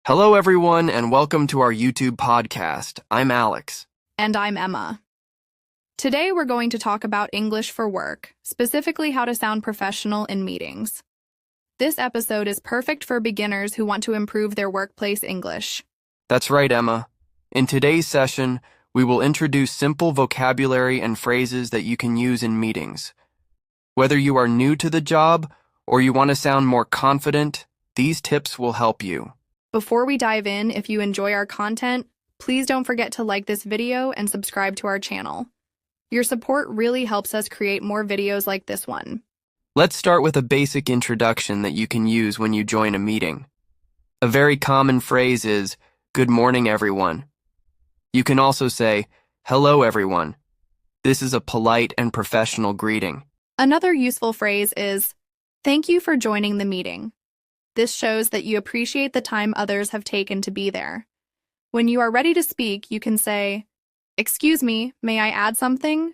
Hello, everyone, and welcome to our YouTube podcast. I'm Alex. And I'm Emma. Today we're going to talk about English for work, specifically how to sound professional in meetings. This episode is perfect for beginners who want to improve their workplace English. That's right, Emma. In today's session, we will introduce simple vocabulary and phrases that you can use in meetings. Whether you are new to the job or you want to sound more confident, these tips will help you. Before we dive in, if you enjoy our content, please don't forget to like this video and subscribe to our channel. Your support really helps us create more videos like this one. Let's start with a basic introduction that you can use when you join a meeting. A very common phrase is, "Good morning, everyone." You can also say, "Hello, everyone." This is a polite and professional greeting. Another useful phrase is, "Thank you for joining the meeting." This shows that you appreciate the time others have taken to be there. When you are ready to speak, you can say, "Excuse me, may I add something?"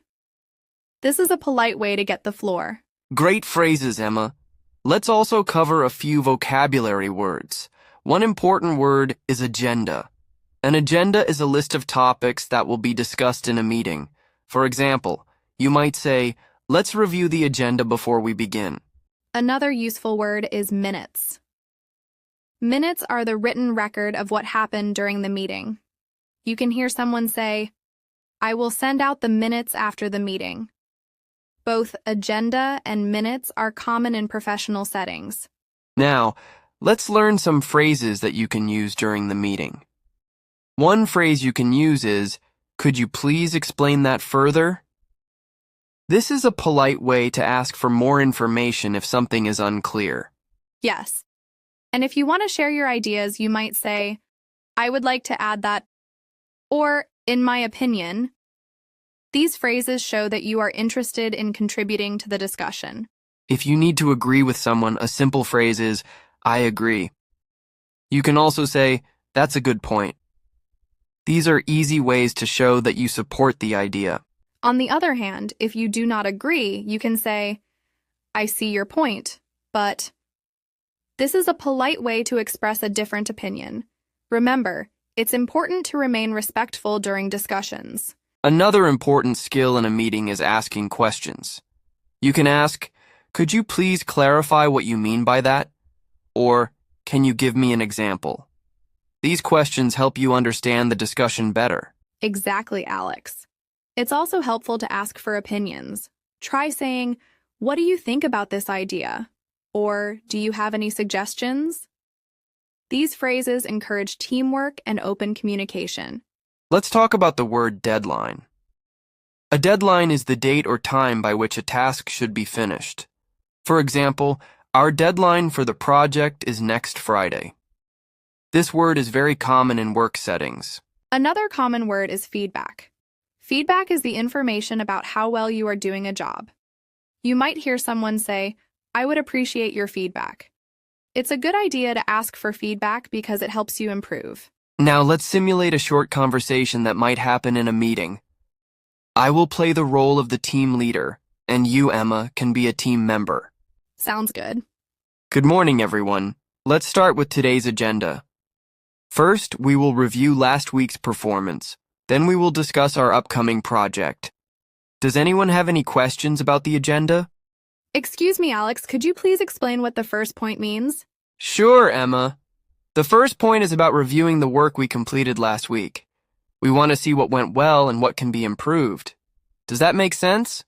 This is a polite way to get the floor. Great phrases, Emma. Let's also cover a few vocabulary words. One important word is agenda. An agenda is a list of topics that will be discussed in a meeting. For example, you might say, "Let's review the agenda before we begin." Another useful word is minutes. Minutes are the written record of what happened during the meeting. You can hear someone say, "I will send out the minutes after the meeting." Both agenda and minutes are common in professional settings. Now, let's learn some phrases that you can use during the meeting. One phrase you can use is, "Could you please explain that further?" This is a polite way to ask for more information if something is unclear. Yes. And if you want to share your ideas, you might say, "I would like to add that," or "in my opinion." These phrases show that you are interested in contributing to the discussion. If you need to agree with someone, a simple phrase is, "I agree." You can also say, "That's a good point." These are easy ways to show that you support the idea. On the other hand, if you do not agree, you can say, "I see your point, but..." This is a polite way to express a different opinion. Remember, it's important to remain respectful during discussions. Another important skill in a meeting is asking questions. You can ask, "Could you please clarify what you mean by that?" Or, "Can you give me an example?" These questions help you understand the discussion better. Exactly, Alex. It's also helpful to ask for opinions. Try saying, "What do you think about this idea?" Or, "Do you have any suggestions?" These phrases encourage teamwork and open communication. Let's talk about the word deadline. A deadline is the date or time by which a task should be finished. For example, our deadline for the project is next Friday. This word is very common in work settings. Another common word is feedback. Feedback is the information about how well you are doing a job. You might hear someone say, "I would appreciate your feedback." It's a good idea to ask for feedback because it helps you improve. Now let's simulate a short conversation that might happen in a meeting. I will play the role of the team leader, and you, Emma, can be a team member. Sounds good. Good morning, everyone. Let's start with today's agenda. First, we will review last week's performance. Then we will discuss our upcoming project. Does anyone have any questions about the agenda? Excuse me, Alex, could you please explain what the first point means? Sure, Emma. The first point is about reviewing the work we completed last week. We want to see what went well and what can be improved. Does that make sense?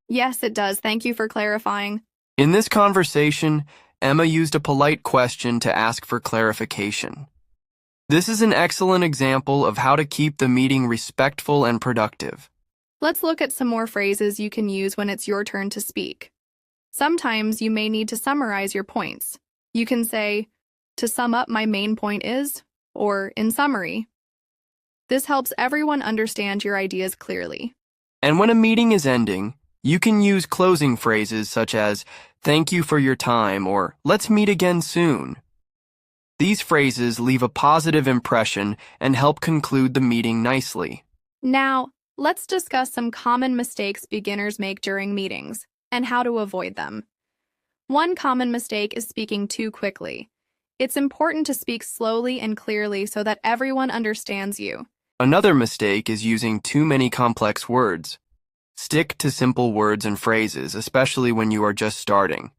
Yes, it does. Thank you for clarifying. In this conversation, Emma used a polite question to ask for clarification. This is an excellent example of how to keep the meeting respectful and productive. Let's look at some more phrases you can use when it's your turn to speak. Sometimes you may need to summarize your points. You can say, "To sum up, my main point is," or "in summary." This helps everyone understand your ideas clearly. And when a meeting is ending, you can use closing phrases such as, "Thank you for your time," or "Let's meet again soon." These phrases leave a positive impression and help conclude the meeting nicely. Now, let's discuss some common mistakes beginners make during meetings and how to avoid them. One common mistake is speaking too quickly. It's important to speak slowly and clearly so that everyone understands you. Another mistake is using too many complex words. Stick to simple words and phrases, especially when you are just starting.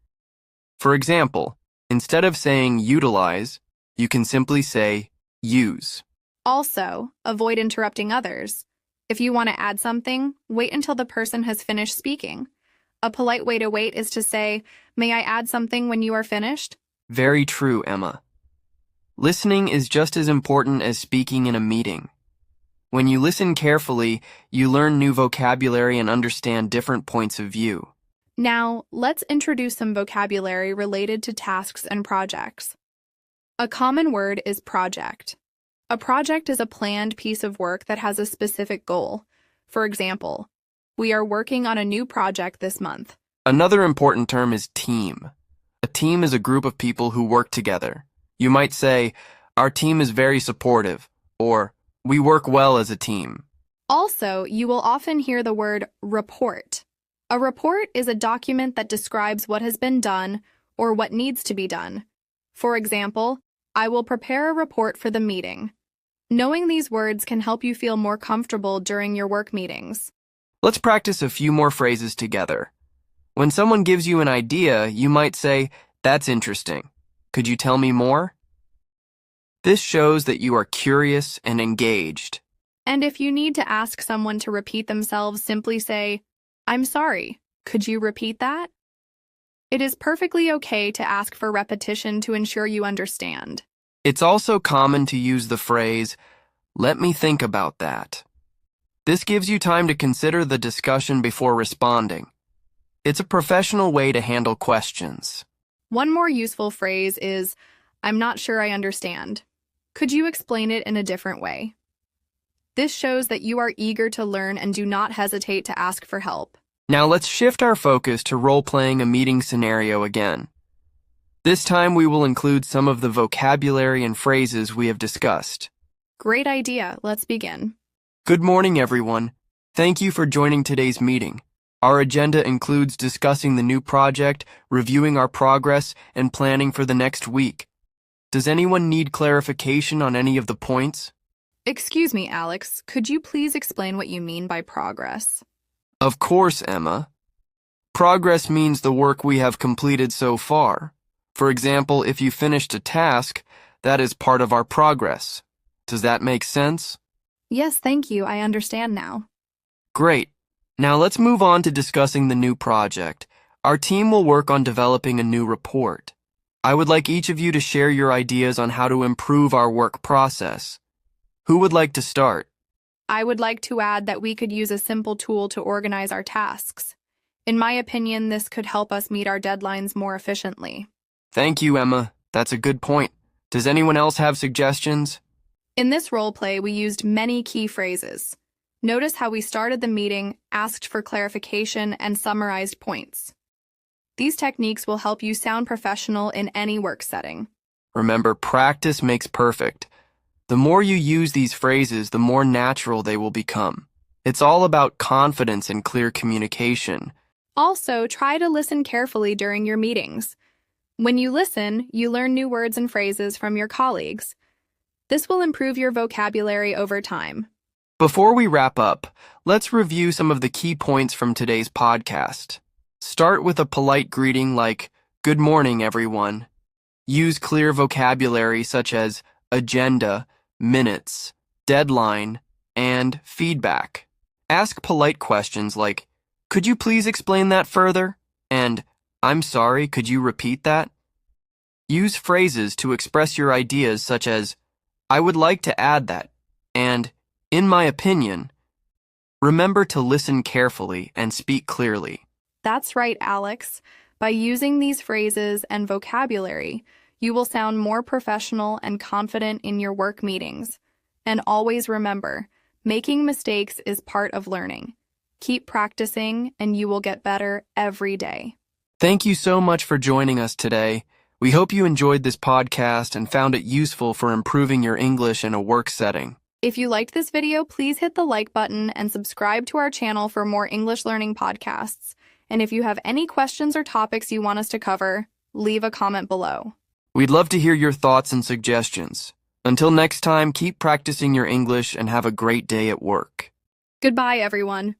For example, instead of saying utilize, you can simply say use. Also, avoid interrupting others. If you want to add something, wait until the person has finished speaking. A polite way to wait is to say, "May I add something when you are finished?" Very true, Emma. Listening is just as important as speaking in a meeting. When you listen carefully, you learn new vocabulary and understand different points of view. Now, let's introduce some vocabulary related to tasks and projects. A common word is project. A project is a planned piece of work that has a specific goal. For example, we are working on a new project this month. Another important term is team. A team is a group of people who work together. You might say, "Our team is very supportive," or "We work well as a team." Also, you will often hear the word report. A report is a document that describes what has been done or what needs to be done. For example, I will prepare a report for the meeting. Knowing these words can help you feel more comfortable during your work meetings. Let's practice a few more phrases together. When someone gives you an idea, you might say, "That's interesting. Could you tell me more?" This shows that you are curious and engaged. And if you need to ask someone to repeat themselves, simply say, "I'm sorry, could you repeat that?" It is perfectly okay to ask for repetition to ensure you understand. It's also common to use the phrase, "Let me think about that." This gives you time to consider the discussion before responding. It's a professional way to handle questions. One more useful phrase is, "I'm not sure I understand. Could you explain it in a different way?" This shows that you are eager to learn and do not hesitate to ask for help. Now let's shift our focus to role-playing a meeting scenario again. This time we will include some of the vocabulary and phrases we have discussed. Great idea. Let's begin. Good morning, everyone. Thank you for joining today's meeting. Our agenda includes discussing the new project, reviewing our progress, and planning for the next week. Does anyone need clarification on any of the points? Excuse me, Alex. Could you please explain what you mean by progress? Of course, Emma. Progress means the work we have completed so far. For example, if you finished a task, that is part of our progress. Does that make sense? Yes, thank you. I understand now. Great. Now let's move on to discussing the new project. Our team will work on developing a new report. I would like each of you to share your ideas on how to improve our work process. Who would like to start? I would like to add that we could use a simple tool to organize our tasks. In my opinion, this could help us meet our deadlines more efficiently. Thank you, Emma. That's a good point. Does anyone else have suggestions? In this role play, we used many key phrases. Notice how we started the meeting, asked for clarification, and summarized points. These techniques will help you sound professional in any work setting. Remember, practice makes perfect. The more you use these phrases, the more natural they will become. It's all about confidence and clear communication. Also, try to listen carefully during your meetings. When you listen, you learn new words and phrases from your colleagues. This will improve your vocabulary over time. Before we wrap up, let's review some of the key points from today's podcast. Start with a polite greeting like, "Good morning, everyone." Use clear vocabulary such as agenda, minutes, deadline, and feedback. Ask polite questions like, "Could you please explain that further?" And, "I'm sorry, could you repeat that?" Use phrases to express your ideas such as, "I would like to add that," and, "In my opinion." Remember to listen carefully and speak clearly. That's right, Alex. By using these phrases and vocabulary, you will sound more professional and confident in your work meetings. And always remember, making mistakes is part of learning. Keep practicing, and you will get better every day. Thank you so much for joining us today. We hope you enjoyed this podcast and found it useful for improving your English in a work setting. If you liked this video, please hit the like button and subscribe to our channel for more English learning podcasts. And if you have any questions or topics you want us to cover, leave a comment below. We'd love to hear your thoughts and suggestions. Until next time, keep practicing your English and have a great day at work. Goodbye, everyone.